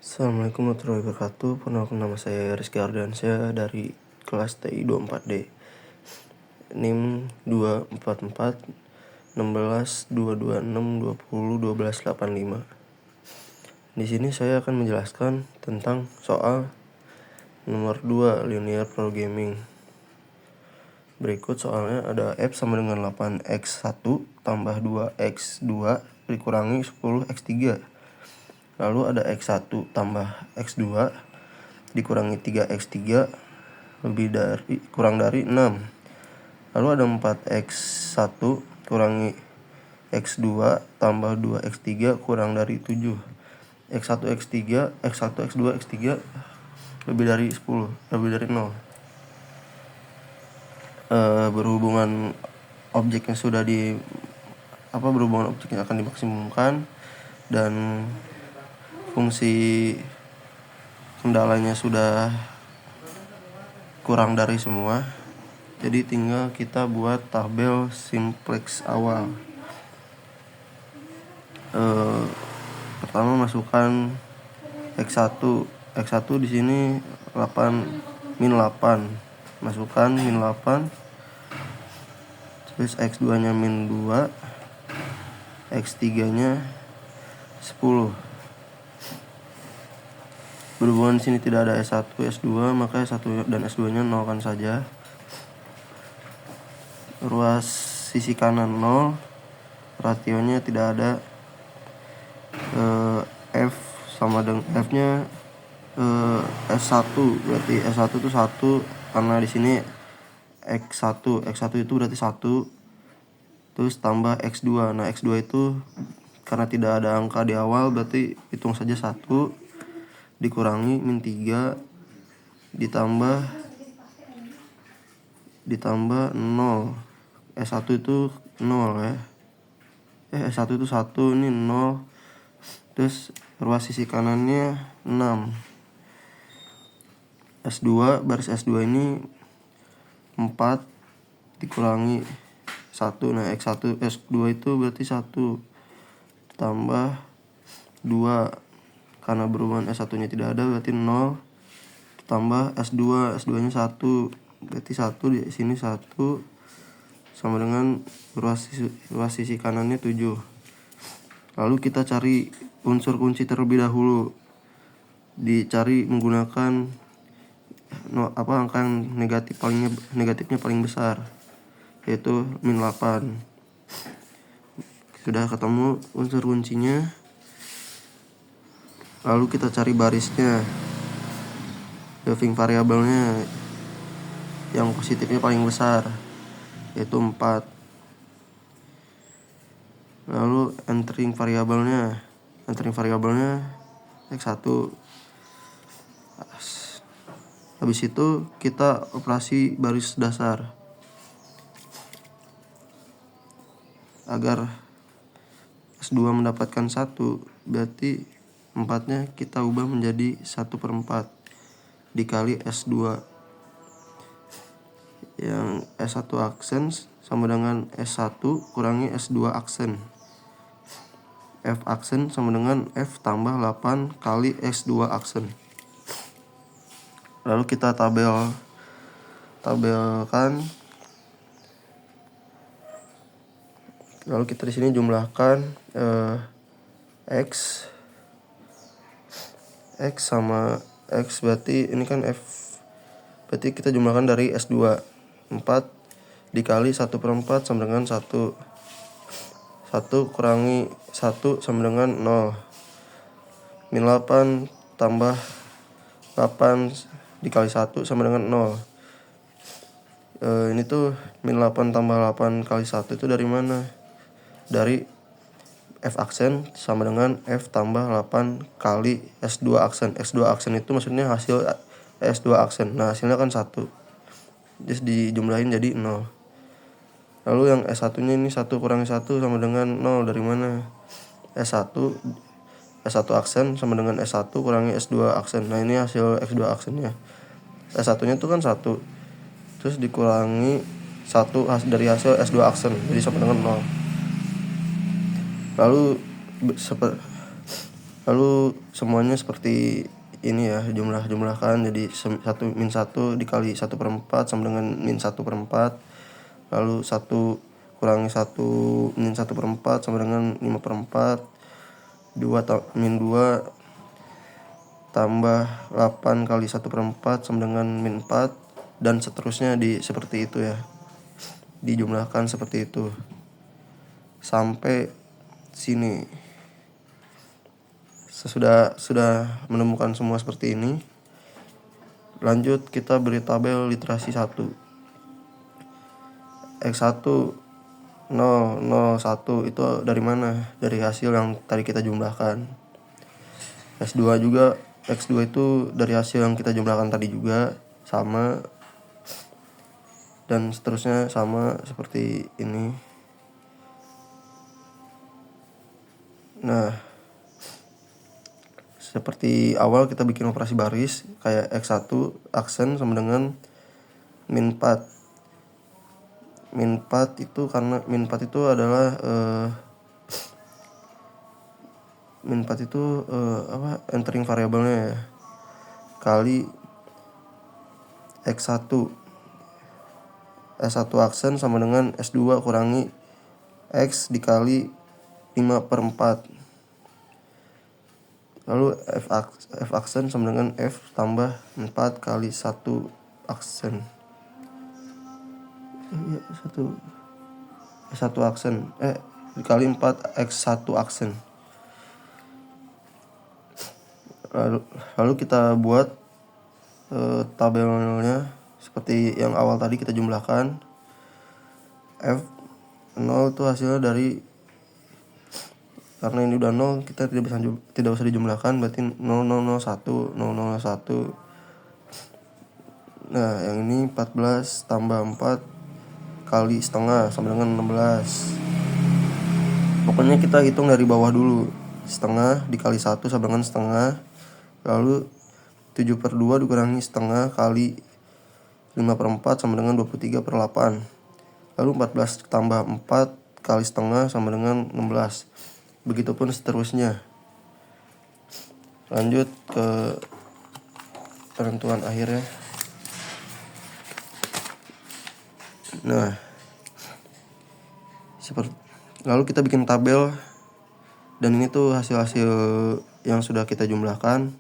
Assalamualaikum warahmatullahi wabarakatuh. Perkenalkan, nama saya Rizky Ardiansyah dari kelas TI 24D. NIM 244 16 226 20 12 85. Di sini saya akan menjelaskan tentang soal nomor 2 linear programming. Berikut soalnya ada F sama dengan 8x1 tambah 2x2 dikurangi 10x3. Lalu ada X1 tambah X2 dikurangi 3X3 kurang dari 6. Lalu ada 4X1 kurangi X2 tambah 2X3 kurang dari 7. X1 X3 X1 X2 X3 lebih dari 10, lebih dari 0. Berhubungan objeknya sudah berhubungan objeknya akan dimaksimumkan dan fungsi kendalanya sudah kurang dari semua, jadi tinggal kita buat tabel simplex awal. Pertama masukkan X1 di sini 8 min 8, masukkan min 8, terus X2 nya min 2, X3 nya 10. Berhubungan di sini tidak ada S1, S2, maka S1 dan S2-nya nolkan saja. Ruas sisi kanan 0, rasionya tidak ada. F sama dengan F-nya S1, berarti S1 itu 1 karena di sini X1 itu berarti 1. Terus tambah X2. Nah, X2 itu karena tidak ada angka di awal, berarti hitung saja 1 dikurangi min 3 ditambah 0. S1 itu 0 ya. S1 itu 1, ini 0. Terus ruas sisi kanannya 6. S2, baris S2 ini 4 dikurangi 1. Nah, X1 S2 itu berarti 1 tambah 2. Karena berhubungan S1-nya tidak ada, berarti 0 tambah S2. S2-nya 1, berarti 1 di sini 1 sama dengan ruas sisi kanannya 7. Lalu kita cari unsur kunci terlebih dahulu. Dicari menggunakan angka yang negatifnya paling besar, yaitu min 8. Sudah ketemu unsur kuncinya. Lalu kita cari barisnya, Delving variabelnya yang positifnya paling besar, yaitu 4. Lalu entering variabelnya X1. Habis itu kita operasi baris dasar agar S2 mendapatkan 1, berarti 4-nya kita ubah menjadi 1/4 dikali S2. Yang S1 aksen sama dengan S1 kurangi S2 aksen. F aksen sama dengan F tambah 8 kali S2 aksen. Lalu kita tabelkan. Lalu kita di sini jumlahkan X sama X, berarti ini kan F, berarti kita jumlahkan dari S2. 4 dikali 1/4 sama dengan 1. 1 kurangi 1 sama dengan 0. Min 8 tambah 8 dikali 1 sama dengan 0. Ini tuh min 8 tambah 8 kali 1 itu dari mana? Dari F aksen sama dengan F tambah 8 kali S2 aksen. S2 aksen itu maksudnya hasil S2 aksen. Nah, hasilnya kan 1. Terus dijumlahin jadi 0. Lalu yang S1-nya ini 1 kurangi 1 sama dengan 0. Dari mana? S1 aksen sama dengan S1 kurangi S2 aksen. Nah, ini hasil S2 aksennya. S1-nya itu kan 1. Terus dikurangi 1 dari hasil S2 aksen, jadi sama dengan 0. Lalu Lalu semuanya seperti ini ya, jumlahkan jadi 1 - 1 dikali 1/4 sama dengan -1/4. Lalu 1 kurangi 1 -1/4 sama dengan 5/4. 2 tambah 8 kali 1/4 sama dengan -4, dan seterusnya seperti itu ya, dijumlahkan seperti itu sampai sini. Sudah menemukan semua seperti ini, lanjut kita beri tabel literasi 1. X1 0 0 1 itu dari mana? Dari hasil yang tadi kita jumlahkan. X2 itu dari hasil yang kita jumlahkan tadi juga, sama, dan seterusnya sama seperti ini. Nah, seperti awal kita bikin operasi baris kayak X1 aksen sama dengan -4. -4 itu karena -4 itu adalah entering variabelnya ya, kali X1 S1 aksen sama dengan S2 kurangi X dikali 5/4. Lalu F aksen sama dengan F tambah 4 kali 1 aksen. S1 aksen dikali 4 X1 aksen. Lalu kita buat tabelnya seperti yang awal tadi kita jumlahkan. F0 itu hasilnya dari, karena ini udah 0 kita tidak usah dijumlahkan, berarti 0001 0001. Nah, yang ini 14 tambah 4 kali setengah sama dengan 16. Pokoknya kita hitung dari bawah dulu. Setengah dikali 1 sama dengan setengah. Lalu 7/2 dikurangi setengah kali 5/4 sama dengan 23/8. Lalu 14 tambah 4 kali setengah sama dengan 16. Begitupun seterusnya. Lanjut ke penentuan akhirnya. Nah, lalu kita bikin tabel, dan ini tuh hasil-hasil yang sudah kita jumlahkan.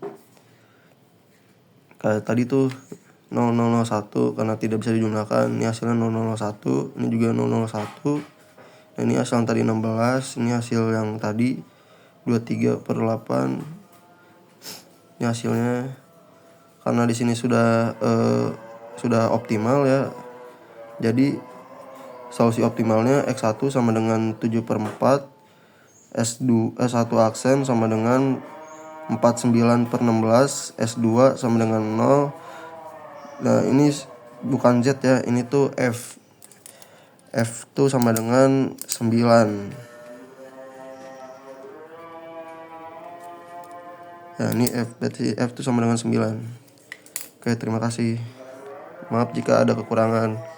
Kayak tadi tuh 0001 karena tidak bisa dijumlahkan, ini hasilnya 0001, ini juga 001. Nah, ini hasil yang tadi 16, ini hasil yang tadi 23/8. Ini hasilnya, karena di sini sudah optimal ya. Jadi solusi optimalnya X1 sama dengan 7/4, S1 aksen sama dengan 49/16, S2 sama dengan 0. Nah, ini bukan Z ya, ini tuh F tuh sama dengan 9. Ya, ini F, berarti F tuh sama dengan 9. Oke, terima kasih. Maaf jika ada kekurangan.